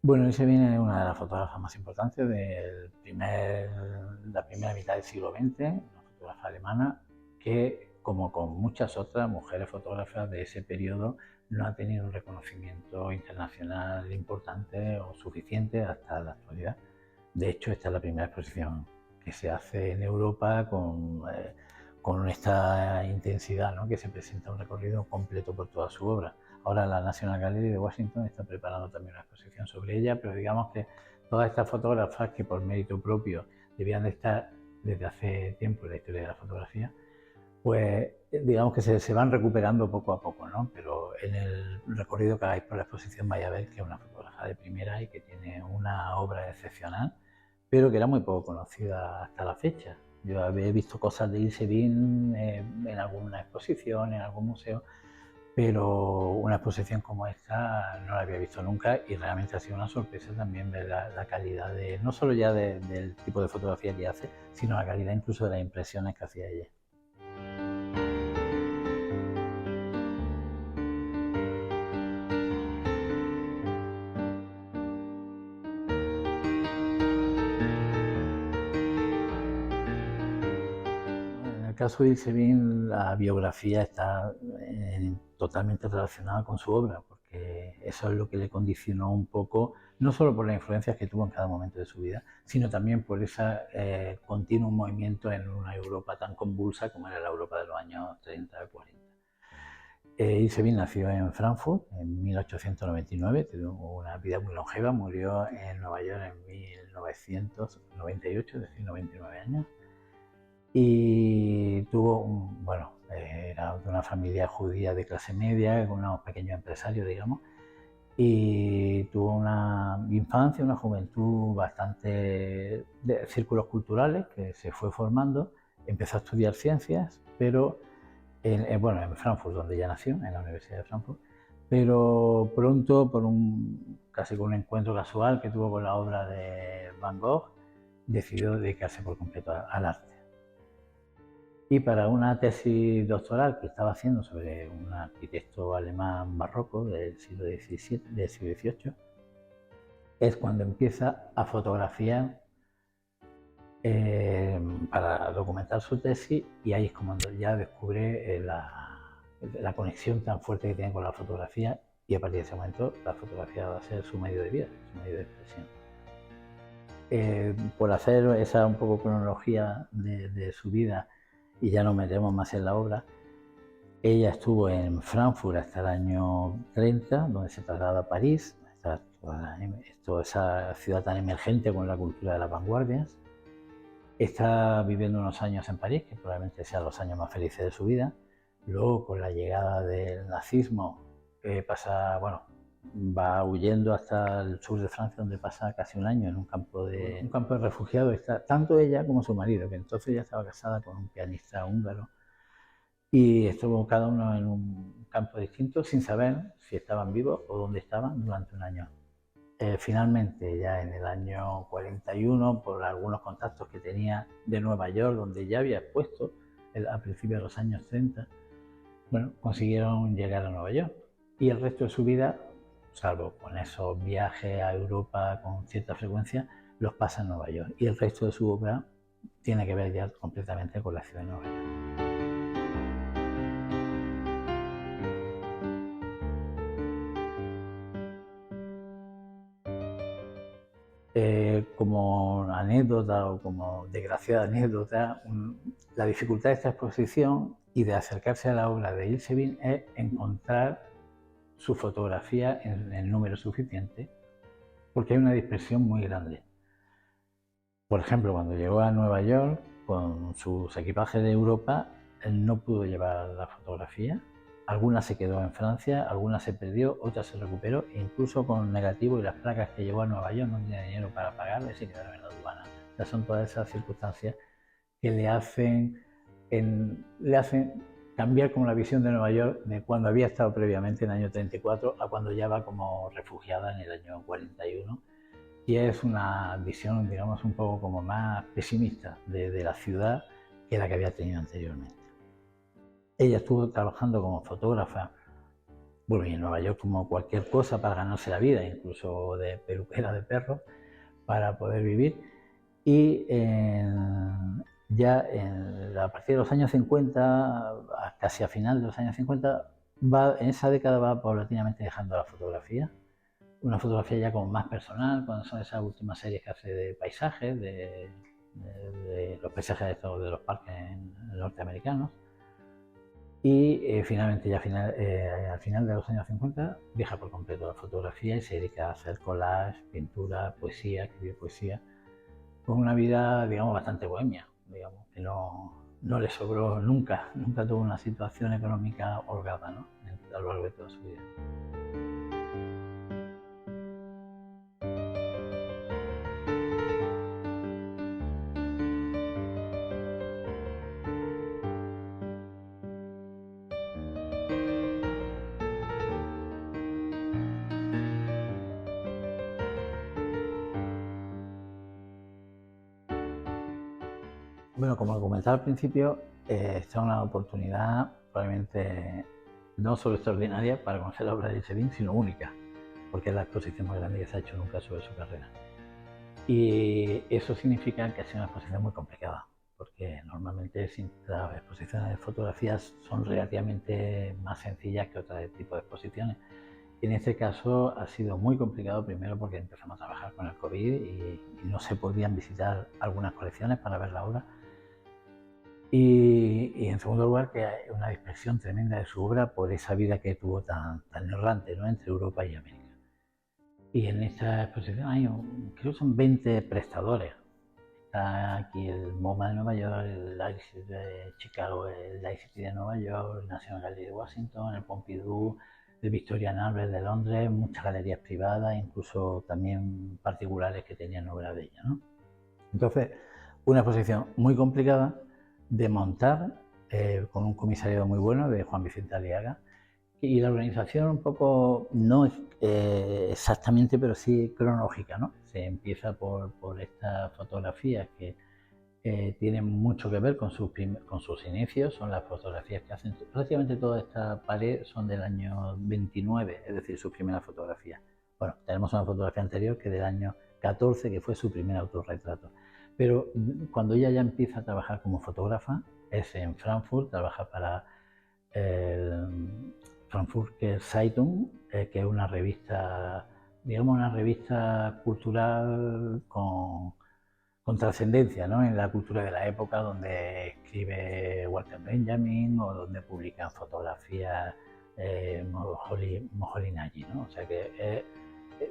Bueno, Ilse viene una de las fotógrafas más importantes la primera mitad del siglo XX, una fotógrafa alemana que, como con muchas otras mujeres fotógrafas de ese periodo, no ha tenido un reconocimiento internacional importante o suficiente hasta la actualidad. De hecho, esta es la primera exposición que se hace en Europa con esta intensidad, ¿no? Que se presenta un recorrido completo por toda su obra. Ahora la National Gallery de Washington está preparando también una exposición sobre ella, pero digamos que todas estas fotógrafas que por mérito propio debían de estar desde hace tiempo en la historia de la fotografía, pues digamos que se van recuperando poco a poco, ¿no? Pero en el recorrido que hagáis por la exposición vais a ver que es una fotógrafa de primera y que tiene una obra excepcional, pero que era muy poco conocida hasta la fecha. Yo había visto cosas de Ilse Bin en alguna exposición, en algún museo, pero una exposición como esta no la había visto nunca y realmente ha sido una sorpresa también ver la calidad no solo ya del tipo de fotografía que hace, sino la calidad incluso de las impresiones que hacía ella. En el caso de Ilse Bin, la biografía está totalmente relacionada con su obra, porque eso es lo que le condicionó un poco, no solo por las influencias que tuvo en cada momento de su vida, sino también por ese continuo movimiento en una Europa tan convulsa como era la Europa de los años 30-40. Ilse Bin nació en Frankfurt en 1899, tuvo una vida muy longeva, murió en Nueva York en 1998, es decir, 99 años. Y era de una familia judía de clase media, con unos pequeños empresarios, digamos, y tuvo una infancia, una juventud bastante de círculos culturales que se fue formando. Empezó a estudiar ciencias, pero en Frankfurt, donde ya nació, en la Universidad de Frankfurt, pero pronto, casi con un encuentro casual que tuvo con la obra de Van Gogh, decidió dedicarse por completo al arte. Y para una tesis doctoral que estaba haciendo sobre un arquitecto alemán barroco del siglo XVII, del siglo XVIII, es cuando empieza a fotografiar para documentar su tesis, y ahí es cuando ya descubre la conexión tan fuerte que tiene con la fotografía, y a partir de ese momento la fotografía va a ser su medio de vida, su medio de expresión. Por hacer esa un poco cronología de su vida y ya nos metemos más en la obra, ella estuvo en Frankfurt hasta el año 30, donde se traslada a París, toda esa ciudad tan emergente con la cultura de las vanguardias. Está viviendo unos años en París, que probablemente sean los años más felices de su vida. Luego, con la llegada del nazismo, va huyendo hasta el sur de Francia, donde pasa casi un año en un campo de refugiados. Está tanto ella como su marido, que entonces ya estaba casada con un pianista húngaro, y estuvo cada uno en un campo distinto sin saber si estaban vivos o dónde estaban durante un año. Finalmente, ya en el año 41, por algunos contactos que tenía de Nueva York, donde ya había expuesto a principios de los años 30, consiguieron llegar a Nueva York. Y el resto de su vida, salvo con esos viajes a Europa con cierta frecuencia, los pasa en Nueva York. Y el resto de su obra tiene que ver ya completamente con la ciudad de Nueva York. Como anécdota o como desgraciada anécdota, la dificultad de esta exposición y de acercarse a la obra de Ilse Bin es encontrar su fotografía en el número suficiente, porque hay una dispersión muy grande. Por ejemplo, cuando llegó a Nueva York con sus equipajes de Europa, él no pudo llevar la fotografía. Alguna se quedó en Francia, alguna se perdió, otra se recuperó, e incluso con negativo y las placas que llevó a Nueva York no tenía dinero para pagarle, se quedaron en la aduana. O sea, son todas esas circunstancias que le hacen cambiar como la visión de Nueva York de cuando había estado previamente en el año 34 a cuando ya va como refugiada en el año 41. Y es una visión, digamos, un poco como más pesimista de la ciudad que la que había tenido anteriormente. Ella estuvo trabajando como fotógrafa Bueno, y en Nueva York como cualquier cosa para ganarse la vida, incluso de peluquera de perros, para poder vivir. Y a partir de los años 50, casi a final de los años 50, en esa década va paulatinamente dejando la fotografía. Una fotografía ya como más personal, cuando son esas últimas series que hace de paisajes, de los paisajes de los parques norteamericanos. Y finalmente, ya al final de los años 50, deja por completo la fotografía y se dedica a hacer collage, pintura, poesía, escribir poesía, con una vida, digamos, bastante bohemia, digamos, que no le sobró nunca tuvo una situación económica holgada, ¿no?, a lo largo de toda su vida. Bueno, como comentaba al principio, esta es una oportunidad probablemente no solo extraordinaria para conocer la obra de Tchepin, sino única, porque es la exposición más grande que se ha hecho nunca sobre su carrera. Y eso significa que ha sido una exposición muy complicada, porque normalmente las exposiciones de fotografías son relativamente más sencillas que otro tipo de exposiciones. Y en este caso ha sido muy complicado, primero porque empezamos a trabajar con el COVID y no se podían visitar algunas colecciones para ver la obra. Y en segundo lugar, que hay una dispersión tremenda de su obra por esa vida que tuvo tan errante, ¿no?, entre Europa y América. Y en esta exposición hay, creo que son 20 prestadores. Está aquí el MoMA de Nueva York, el ICIT de Chicago, el ICT de Nueva York, el National Gallery de Washington, el Pompidou, el Victorian Albert de Londres, muchas galerías privadas, incluso también particulares que tenían obra de ella, ¿no? Entonces, una exposición muy complicada de montar, con un comisariado muy bueno de Juan Vicente Aliaga, y la organización un poco, no exactamente, pero sí cronológica, ¿no? Se empieza por estas fotografías que tienen mucho que ver con sus inicios, son las fotografías que hacen, prácticamente toda esta pared son del año 29, es decir, sus primeras fotografías. Bueno, tenemos una fotografía anterior que es del año 14, que fue su primer autorretrato. Pero cuando ella ya empieza a trabajar como fotógrafa, es en Frankfurt, trabaja para el Frankfurter Zeitung, que es una revista, digamos, una revista cultural con trascendencia, ¿no?, en la cultura de la época, donde escribe Walter Benjamin o donde publican fotografías Moholy Nagy, ¿no? O sea que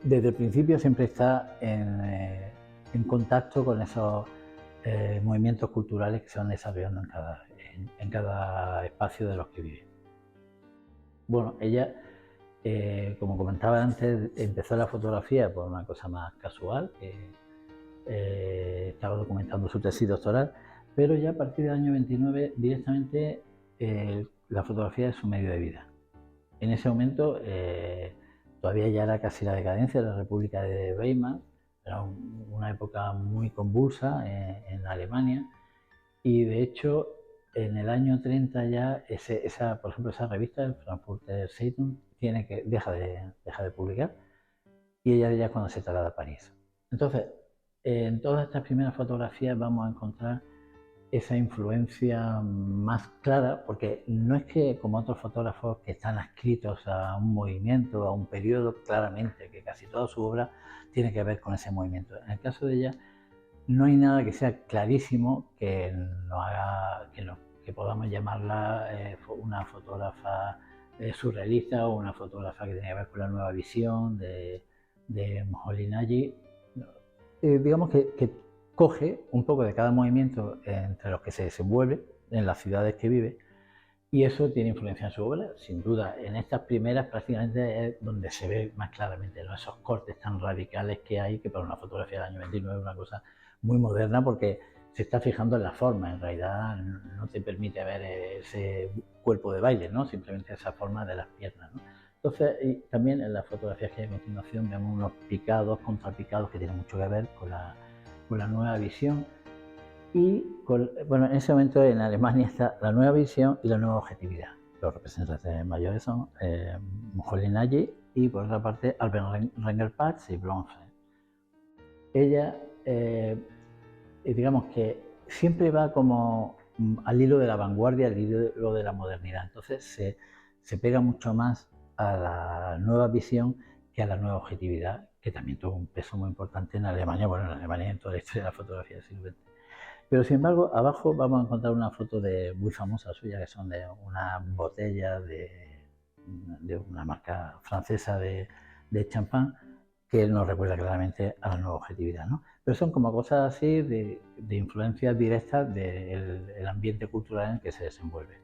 desde el principio siempre está en contacto con esos movimientos culturales que se van desarrollando en cada espacio de los que vive. Bueno, ella, como comentaba antes, empezó la fotografía por una cosa más casual, que estaba documentando su tesis doctoral, pero ya a partir del año 29 directamente la fotografía es su medio de vida. En ese momento todavía ya era casi la decadencia de la República de Weimar, era una época muy convulsa en Alemania, y de hecho en el año 30 ya por ejemplo, esa revista, el Frankfurter Zeitung, deja de publicar, y ella ya es cuando se traslada a París. Entonces, en todas estas primeras fotografías vamos a encontrar esa influencia más clara, porque no es que, como otros fotógrafos que están adscritos a un movimiento, a un periodo, claramente, que casi toda su obra tiene que ver con ese movimiento. En el caso de ella, no hay nada que sea clarísimo que nos haga que podamos llamarla una fotógrafa surrealista o una fotógrafa que tenga que ver con la nueva visión de Moholy Nagy. Digamos que coge un poco de cada movimiento entre los que se desenvuelve en las ciudades que vive, y eso tiene influencia en su obra, sin duda. En estas primeras prácticamente es donde se ve más claramente, ¿no?, esos cortes tan radicales que hay, que para una fotografía del año 29 es una cosa muy moderna, porque se está fijando en la forma, en realidad no te permite ver ese cuerpo de baile, ¿no?, simplemente esa forma de las piernas, ¿no? Entonces, y también en las fotografías que hay a continuación vemos unos picados, contrapicados, que tienen mucho que ver con la nueva visión. Y bueno, en ese momento en Alemania está la nueva visión y la nueva objetividad. los representantes mayores son Mulholland Nagy y por otra parte Albert Rengerpatz y Blomstein. Ella, digamos que siempre va como al hilo de la vanguardia, al hilo de la modernidad. Entonces se pega mucho más a la nueva visión que a la nueva objetividad, que también tuvo un peso muy importante en Alemania, bueno, en Alemania y en toda la historia de la fotografía del siglo XX. Pero sin embargo, abajo vamos a encontrar una foto muy famosa suya, que son de una botella de una marca francesa de champán, que nos recuerda claramente a la nueva objetividad, ¿no? Pero son como cosas así de influencias directas del ambiente cultural en el que se desenvuelve.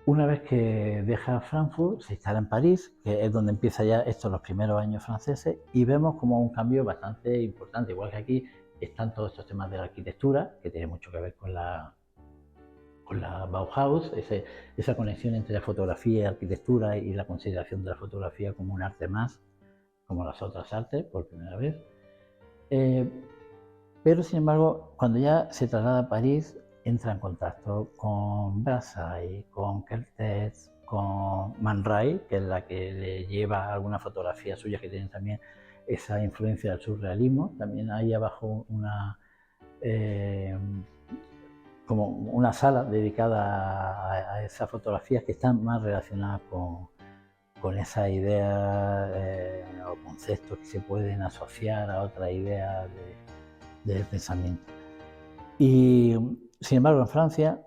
Una vez que deja Frankfurt, se instala en París, que es donde empieza ya estos los primeros años franceses, y vemos como un cambio bastante importante. Igual que aquí están todos estos temas de la arquitectura, que tiene mucho que ver con la Bauhaus, esa conexión entre la fotografía y la arquitectura y la consideración de la fotografía como un arte más, como las otras artes, por primera vez. Pero sin embargo, cuando ya se traslada a París, entra en contacto con Brassai, con Kertész, con Man Ray, que es la que le lleva alguna fotografía suya que tienen también esa influencia del surrealismo. También hay abajo como una sala dedicada a esas fotografías que están más relacionadas con esas ideas o conceptos que se pueden asociar a otras ideas del pensamiento. Y sin embargo en Francia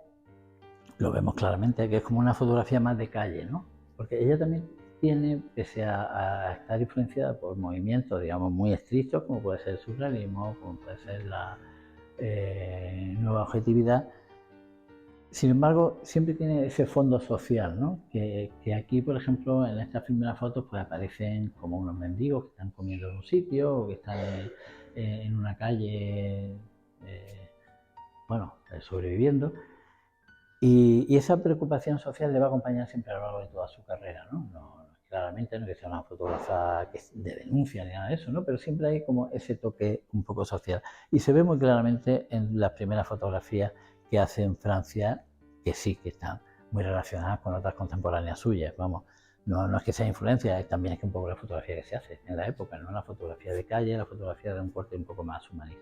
lo vemos claramente, que es como una fotografía más de calle, ¿no? Porque ella también tiene, pese a estar influenciada por movimientos, digamos, muy estrictos, como puede ser el surrealismo, como puede ser la nueva objetividad, sin embargo, siempre tiene ese fondo social, ¿no? Que aquí, por ejemplo, en estas primeras fotos, pues aparecen como unos mendigos que están comiendo en un sitio o que están en una calle, bueno, sobreviviendo. Y esa preocupación social le va a acompañar siempre a lo largo de toda su carrera, ¿no? Claramente no es que sea una fotógrafa de denuncia ni nada de eso, ¿no? Pero siempre hay como ese toque un poco social. Y se ve muy claramente en las primeras fotografías que hace en Francia, que sí, que están muy relacionadas con otras contemporáneas suyas, vamos. No es que sea influencia, también es que un poco la fotografía que se hace en la época, ¿no? La fotografía de calle, la fotografía de un corte un poco más humanista.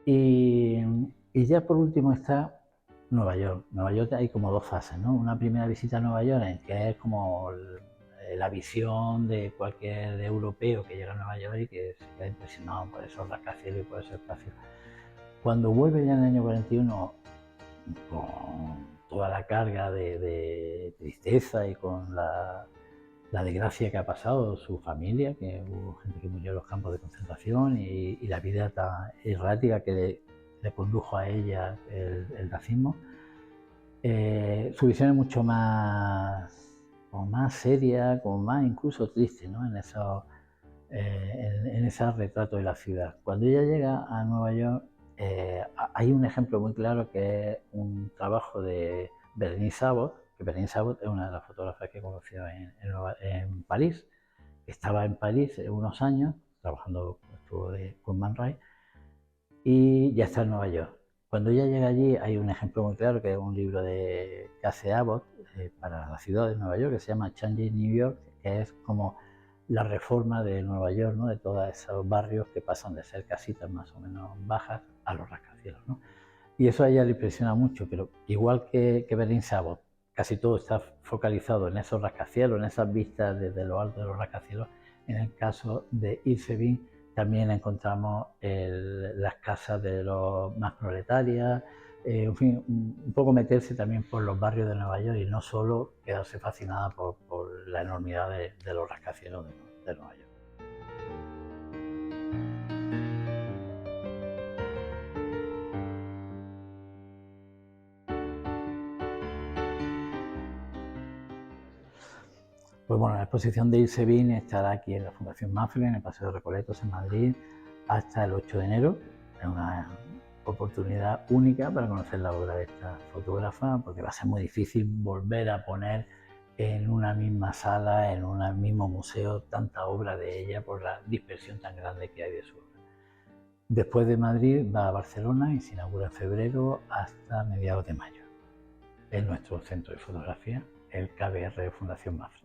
Y, y ya por último está Nueva York. Nueva York hay como dos fases, ¿no? Una primera visita a Nueva York, en que es como la visión de cualquier europeo que llega a Nueva York y que se queda impresionado por esos rascacielos y por ese espacio. Cuando vuelve ya en el año 41, con toda la carga de tristeza y con la desgracia que ha pasado su familia, que hubo gente que murió en los campos de concentración y la vida tan errática que le condujo a ella el nazismo, su visión es mucho más, como más seria, como más incluso triste, ¿no? En ese retrato de la ciudad. Cuando ella llega a Nueva York, hay un ejemplo muy claro que es un trabajo de Berenice Abbott, que Berenice Abbott es una de las fotógrafas que he conocido en París. Estaba en París unos años, trabajando, estuvo con Man Ray, y ya está en Nueva York. Cuando ella llega allí hay un ejemplo muy claro que es un libro de Casey Abbott para la ciudad de Nueva York que se llama Changing New York, que es como la reforma de Nueva York, ¿no? De todos esos barrios que pasan de ser casitas más o menos bajas a los rascacielos, ¿no? Y eso a ella le impresiona mucho, pero igual que Berenice Abbott, casi todo está focalizado en esos rascacielos, en esas vistas desde lo alto de los rascacielos. En el caso de Yves Sabine también encontramos las casas de los más proletarias, en fin, un poco meterse también por los barrios de Nueva York y no solo quedarse fascinada por la enormidad de los rascacielos de Nueva York. Pues bueno, la exposición de Ilse Bin estará aquí en la Fundación Mapfre, en el Paseo de Recoletos, en Madrid, hasta el 8 de enero. Es una oportunidad única para conocer la obra de esta fotógrafa, porque va a ser muy difícil volver a poner en una misma sala, en un mismo museo, tanta obra de ella por la dispersión tan grande que hay de su obra. Después de Madrid va a Barcelona y se inaugura en febrero hasta mediados de mayo. Es nuestro centro de fotografía, el KBR Fundación Mapfre.